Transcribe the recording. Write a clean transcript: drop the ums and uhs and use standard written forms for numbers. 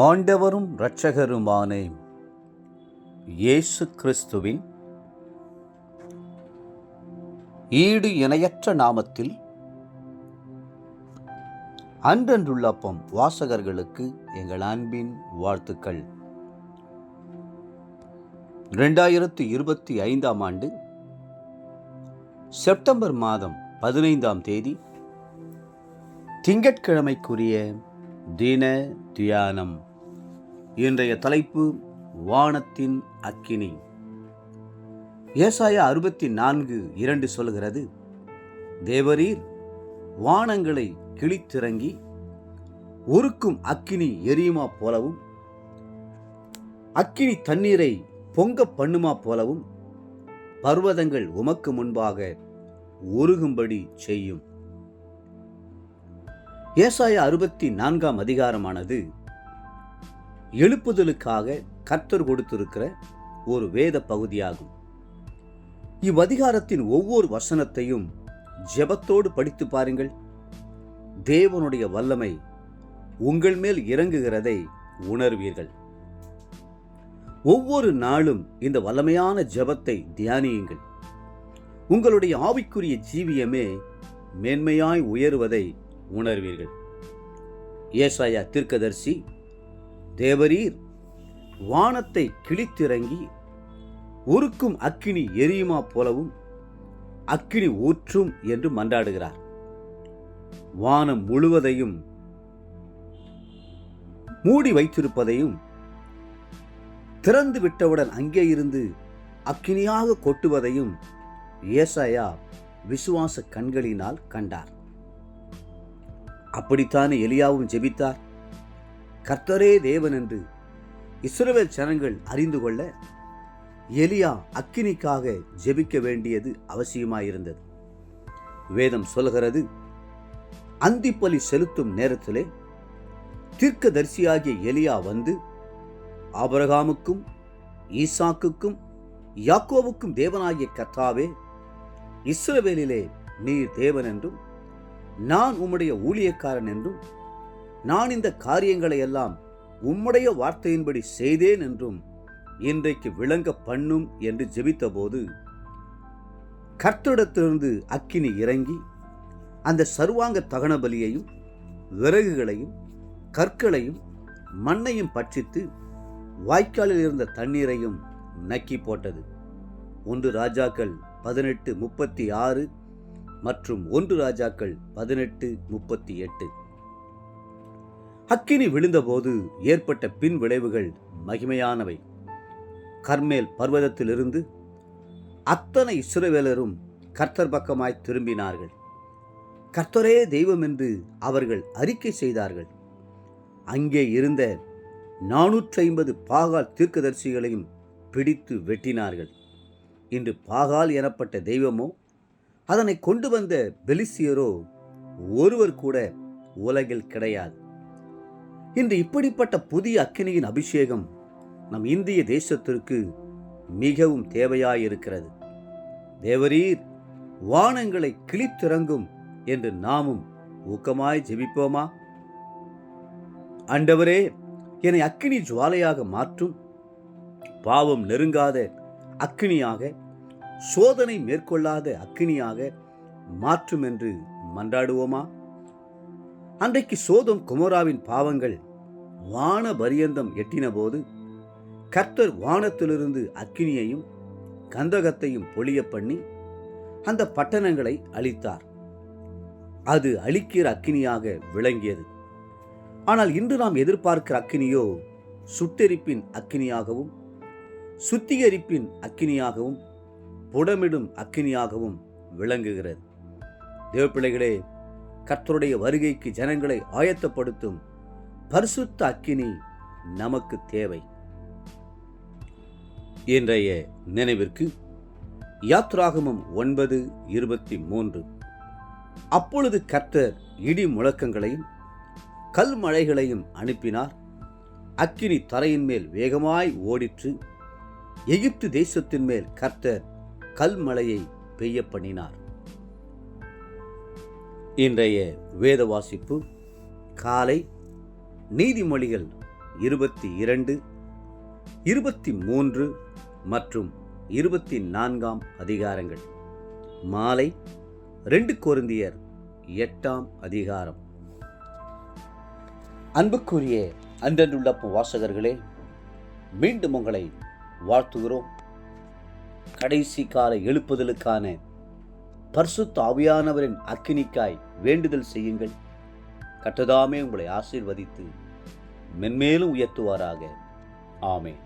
ஆண்டவரும் இரட்சகருமான இயேசு கிறிஸ்துவின் ஈடு இணையற்ற நாமத்தில் அன்றன்றுள்ளப்பம் வாசகர்களுக்கு எங்கள் அன்பின் வாழ்த்துக்கள். 2025 ஆண்டு செப்டம்பர் மாதம் 15ஆம் தேதி திங்கட்கிழமைக்குரிய தின தியானம். இன்றைய தலைப்பு வானத்தின் அக்கினி. ஏசாயா 64:2 சொல்கிறது, தேவரீர் வானங்களை கிழித்திறங்கி உருக்கும் அக்கினி எரியுமா போலவும் அக்கினி தண்ணீரை பொங்க பண்ணுமா போலவும் பர்வதங்கள் உமக்கு முன்பாக உருகும்படி செய்யும். ஏசாயா 64ஆம் அதிகாரமானது எழுப்புதலுக்காக கர்த்தர் கொடுத்திருக்கிற ஒரு வேத பகுதியாகும். இவ்வதிகாரத்தின் ஒவ்வொரு வசனத்தையும் ஜெபத்தோடு படித்து பாருங்கள். தேவனுடைய வல்லமை உங்கள் மேல் இறங்குகிறதை உணர்வீர்கள். ஒவ்வொரு நாளும் இந்த வல்லமையான ஜெபத்தை தியானியுங்கள். உங்களுடைய ஆவிக்குரிய ஜீவியமே மேன்மையாய் உயருவதை உணர்வீர்கள். ஏசாயா தீர்க்கதரிசி, தேவரீர் வானத்தை கிழித்திறங்கி உருக்கும் அக்கினி எரியுமா போலவும் அக்கினி ஊற்றும் என்று மன்றாடுகிறார். வானம் முழுவதையும் மூடி வைத்திருப்பதையும் திறந்து விட்டவுடன் அங்கே இருந்து அக்கினியாக கொட்டுவதையும் ஏசாயா விசுவாச கண்களினால் கண்டார். அப்படித்தானே எலியாவும் ஜெபித்தார். கர்த்தரே தேவன் என்று இஸ்ரவேல் ஜனங்கள் அறிந்து கொள்ள எலியா அக்கினிக்காக ஜெபிக்க வேண்டியது அவசியமாயிருந்தது. வேதம் சொல்கிறது, அந்திப்பலி செலுத்தும் நேரத்திலே தீர்க்கதரிசியாகிய எலியா வந்து, ஆபிரகாமுக்கும் ஈசாக்குக்கும் யாக்கோவுக்கும் தேவனாகிய கர்த்தாவே, இஸ்ரவேலிலே நீர் தேவன் என்றும் நான் உம்முடைய ஊழியக்காரன் என்றும் நான் இந்த காரியங்களை எல்லாம் உம்முடைய வார்த்தையின்படி செய்தேன் என்றும் இன்றைக்கு விளங்க பண்ணும் என்று ஜெபித்தபோது கர்த்தரிடத்திலிருந்து அக்கினி இறங்கி அந்த சர்வாங்க தகன பலியையும் விறகுகளையும் கற்களையும் மண்ணையும் பட்சித்து வாய்க்காலில் இருந்த தண்ணீரையும் நக்கி போட்டது. 1 ராஜாக்கள் 18:36 மற்றும் 1 ராஜாக்கள் 18:38. அக்கினி விழுந்தபோது ஏற்பட்ட பின் விளைவுகள் மகிமையானவை. கர்மேல் பர்வதத்திலிருந்து அத்தனை இஸ்ரவேலரும் கர்த்தர் பக்கமாய் திரும்பினார்கள். கர்த்தரே தெய்வம் என்று அவர்கள் அறிக்கை செய்தார்கள். அங்கே இருந்த 450 பாகால் தீர்க்கதரிசிகளையும் பிடித்து வெட்டினார்கள். இன்று பாகால் எனப்பட்ட தெய்வமோ அதனை கொண்டு வந்த பெலிஸ்தியரோ ஒருவர் கூட உலகில் கிடையாது. இன்று இப்படிப்பட்ட புதிய அக்கினியின் அபிஷேகம் நம் இந்திய தேசத்திற்கு மிகவும் தேவையாயிருக்கிறது. தேவரீர் வானங்களை கிழித்திறங்கும் என்று நாமும் ஊக்கமாய் ஜெபிப்போமா? ஆண்டவரே, என்னை அக்கினி ஜுவாலையாக மாற்றும், பாவம் நெருங்காத அக்கினியாக, சோதனை மேற்கொள்ளாத அக்கினியாக மாற்றும் என்று மன்றாடுவோமா? அன்றைக்கு சோதோம் கொமோராவின் பாவங்கள் வான பரியந்தம் எட்டின போது கர்த்தர் வானத்திலிருந்து அக்கினியையும் கந்தகத்தையும் பொழிய பண்ணி அந்த பட்டணங்களை அழித்தார். அது அழிக்கிற அக்கினியாக விளங்கியது. ஆனால் இன்று நாம் எதிர்பார்க்கிற அக்கினியோ சுட்டெரிப்பின் அக்கினியாகவும் சுத்திகரிப்பின் அக்கினியாகவும் புடமிடும் அக்கினியாகவும் விளங்குகிறது. தேவப்பிள்ளைகளே, கர்த்தருடைய வருகைக்கு ஜனங்களை ஆயத்தப்படுத்தும் பரிசுத்த அக்கினி நமக்கு தேவை. இன்றைய நினைவிற்கு யாத்ராகமம் 9:23. அப்பொழுது கர்த்தர் இடி முழக்கங்களையும் கல் மழைகளையும் அனுப்பினார். அக்கினி தரையின் மேல் வேகமாய் ஓடிற்று. எகிப்து தேசத்தின் மேல் கர்த்தர் கல்மழையை பெய்ய பண்ணினார். இன்றைய வேத வாசிப்பு காலை நீதிமொழிகள் 22, 23 மற்றும் 24 அதிகாரங்கள். மாலை 2 கொரிந்தியர் 8 அதிகாரம். அன்புக்குரிய அன்றன்றுள்ள வாசகர்களே, மீண்டும் உங்களை வாழ்த்துகிறோம். கடைசி கால எழுப்புதலுக்கான பரிசுத்த ஆவியானவரின் அக்கினிக்காய் வேண்டுதல் செய்யுங்கள். கர்த்தர் உங்களை ஆசீர்வதித்து மென்மேலும் உயர்த்துவாராக. ஆமென்.